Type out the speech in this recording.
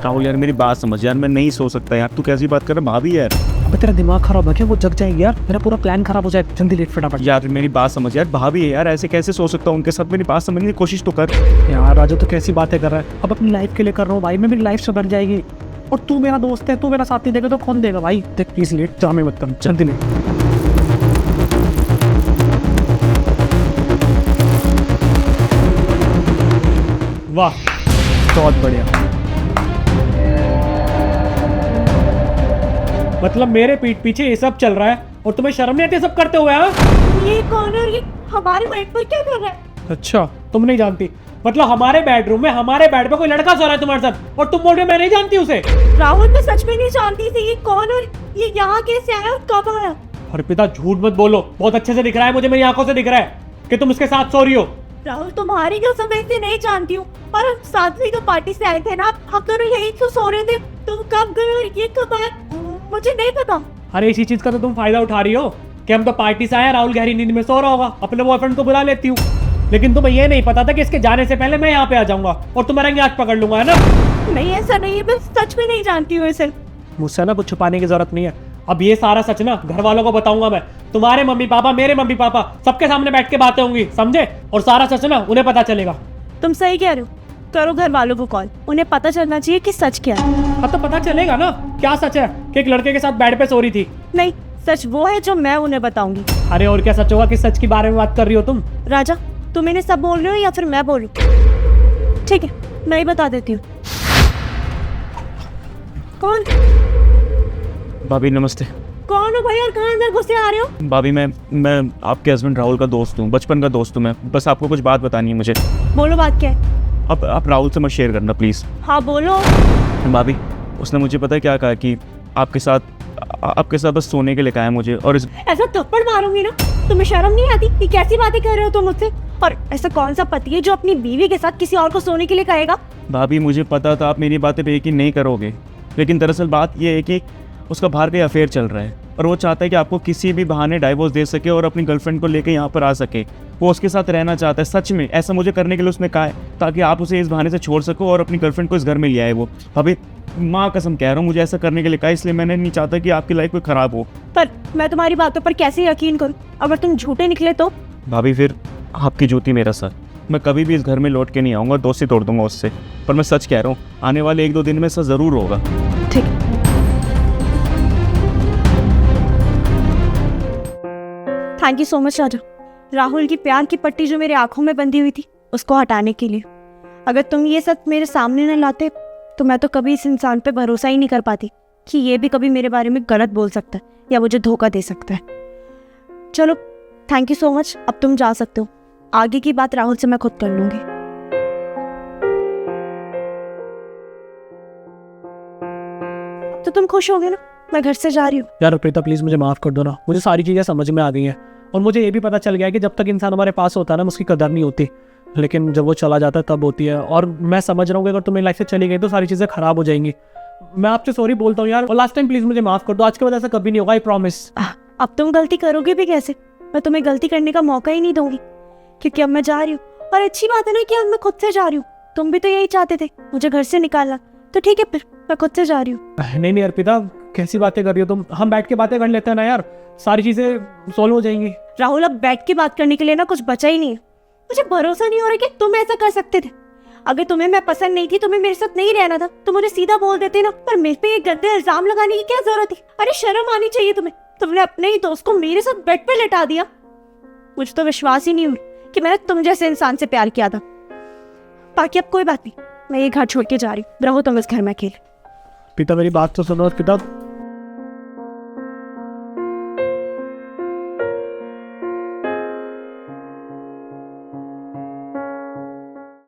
राहुल यार मेरी बात समझ यार, मैं नहीं सो सकता यार। तू कैसी बात कर रहा है? भाभी यार। अबे तेरा दिमाग खराब है क्या? वो जग जाएगी यार, मेरा पूरा प्लान खराब हो जाए। जल्दी लेट फटाफट। यार मेरी बात समझ यार, भाभी है यार, ऐसे कैसे सो सकता हूँ उनके साथ? मेरी बात समझने की कोशिश तो कर यार राजू तो कैसी बातें कर रहा है। अब अपनी लाइफ के लिए कर रहा हूँ भाई, मैं मेरी लाइफ सुधर जाएगी। और तू मेरा दोस्त है, तू मेरा साथ नहीं देगा तो कौन देगा भाई? देख प्लीज लेट, ड्रामे मत कर, जल्दी लेट। वाह बहुत बढ़िया। मतलब मेरे पीठ पीछे ये सब चल रहा है और तुम्हें शर्म नहीं आती सब करते हुए? हाँ ये कौन है और ये हमारे बेड पर क्या कर रहा है? अच्छा तुम नहीं जानती? मतलब हमारे बेडरूम में हमारे बेड पे कोई लड़का सो रहा है तुम्हारे साथ और तुम बोल रहे हो मैं नहीं जानती उसे? राहुल मैं सच में नहीं जानती थी ये कौन और ये यहाँ कैसे आया और कब आया? अर्पिता झूठ मत बोलो, बहुत अच्छे से दिख रहा है मुझे, मेरी आंखों से दिख रहा है कि तुम उसके साथ सो रही हो। राहुल तुम्हारी कसम ऐसे नहीं जानती हूँ, और हम साथ में तो पार्टी से आए थे ना, हम दोनों यही तो सो रहे थे। तुम कब गए और ये कब आया मुझे नहीं पता। अरे इसी चीज का तो तुम फायदा उठा रही हो कि हम तो पार्टी से आए, राहुल गहरी नींद में सो रहा होगा, अपने बॉयफ्रेंड को बुला लेती हूँ। लेकिन तुम्हें ये नहीं पता था कि इसके जाने से पहले मैं यहाँ पे आ जाऊंगा और तुम्हारा हाथ पकड़ लूंगा, है ना? नहीं ऐसा नहीं है, मैं सच में नहीं जानती हूँ इसे। मुझसे ना कुछ छुपाने की जरूरत नहीं है। अब ये सारा सच ना घर वालों को बताऊंगा मैं, तुम्हारे मम्मी पापा, मेरे मम्मी पापा, सबके सामने बैठ के बातें होंगी, समझे? और सारा सच ना उन्हें पता चलेगा। तुम सही कह रहे हो, करो घर वालों को कॉल, उन्हें पता चलना चाहिए कि सच क्या है। हाँ तो पता चलेगा ना क्या सच है कि एक लड़के के साथ बेड पे सो रही थी। नहीं सच वो है जो मैं उन्हें बताऊंगी। अरे और क्या सच होगा? किस सच के बारे में बात कर रही हो तुम? राजा तुम इन्हें सब बोल रहे हो या फिर मैं बोलूं? ठीक है मैं ही बता देती हूँ। कौन? भाभी नमस्ते। कौन हो भाई और कहाँ अंदर घुसे आ रहे हो? भाभी मैं आपके हस्बैंड राहुल का दोस्त हूँ, बचपन का दोस्त हूँ मैं। बस आपको कुछ बात बतानी है मुझे। बोलो बात क्या है? अब आप राहुल से मत शेयर करना प्लीज़। हाँ बोलो। भाभी उसने मुझे पता है क्या कहा कि आपके साथ बस सोने के लिए कहा है मुझे। और ऐसा थप्पड़ मारूंगी ना, तुम्हें शर्म नहीं आती? ये कैसी बातें कर रहे हो तुम मुझसे? और ऐसा कौन सा पति है जो अपनी बीवी के साथ किसी और को सोने के लिए कहेगा? भाभी मुझे पता था आप मेरी बातें पे यकीन नहीं करोगे, लेकिन दरअसल बात यह है कि उसका बाहर का अफेयर चल रहा है और वो चाहता है कि आपको किसी भी बहाने डाइवोर्स दे सके और अपनी गर्लफ्रेंड को लेकर यहाँ पर आ सके। वो उसके साथ रहना चाहता है, सच में ऐसा मुझे करने के लिए उसने कहा है, ताकि आप उसे इस बहाने से छोड़ सको और अपनी गर्लफ्रेंड को इस घर में ले आए। वो भाभी माँ कसम कह रहा हूँ, मुझे ऐसा करने के लिए कहा, इसलिए मैंने नहीं चाहता कि आपकी लाइफ कोई ख़राब हो। पर मैं तुम्हारी बातों पर कैसे यकीन करूँ? अगर तुम झूठे निकले तो? भाभी फिर आपकी जूती मेरा सर, मैं कभी भी इस घर में लौट के नहीं आऊँगा, दोस्ती तोड़ दूंगा उससे। पर मैं सच कह रहा हूँ, आने वाले 1-2 दिन में ऐसा ज़रूर होगा। ठीक है। थैंक यू सो मच राजा, राहुल की प्यार की पट्टी जो मेरी आंखों में बंधी हुई थी उसको हटाने के लिए। अगर तुम ये सब मेरे सामने न लाते तो मैं तो कभी इस इंसान पे भरोसा ही नहीं कर पाती कि ये भी कभी मेरे बारे में गलत बोल सकता है या मुझे धोखा दे सकता है। चलो थैंक यू सो मच, अब तुम जा सकते हो। आगे की बात राहुल से मैं खुद कर लूंगी। तो तुम खुश हो गए ना? मैं घर से जा रही हूँ। यार प्रीता प्लीज मुझे माफ कर दो ना, मुझे सारी चीजें समझ में आ गई हैं और मुझे ये भी पता चल गया है कि जब तक इंसान हमारे पास होता है ना उसकी कदर नहीं होती, लेकिन जब वो चला जाता है तब होती है। और मैं समझ रहा हूँ कि अगर तुम मेरी लाइफ से चली गई तो सारी चीजें खराब हो जाएंगी। मैं आपसे सॉरी बोलता हूँ यार, और लास्ट टाइम प्लीज मुझे माफ कर दो, आज के बाद ऐसा कभी नहीं होगा, आई प्रॉमिस। अब तुम गलती करोगे भी कैसे? मैं तुम्हें गलती करने का मौका ही नहीं दूंगी, क्योंकि अब मैं जा रही हूँ। और अच्छी बात है ना कि अब मैं खुद से जा रही हूँ। तुम भी तो यही चाहते थे मुझे घर से निकालना, तो ठीक है फिर मैं खुद से जा रही हूँ। नहीं अर्पिता, कैसी बातें कर रही हो तुम? हम बैठ के बातें कर लेते हैं ना यार, सारी चीजें सॉल्व हो जाएंगी। राहुल अब बैठ के बात करने के लिए ना कुछ बचा ही नहीं है। मुझे भरोसा नहीं हो रहा कि तुम ऐसा कर सकते थे। अगर तुम्हें मैं पसंद नहीं थी, तुम्हें मेरे साथ नहीं रहना था, तो मुझे सीधा बोल देते ना। पर मेरे पे ये गंदे इल्जाम लगाने की क्या जरूरत थी? अरे शर्म आनी चाहिए तुम्हें। तुमने अपने ही दोस्त को मेरे साथ बेड पे लेटा दिया। मुझे तो विश्वास ही नहीं हो रहा कि मैंने तुम जैसे इंसान से प्यार किया था। बाकी अब कोई बात नहीं, मैं ये घर छोड़ के जा रही हूँ। रहो तुम इस घर में अकेले। पिता मेरी बात तो सुनो पिता।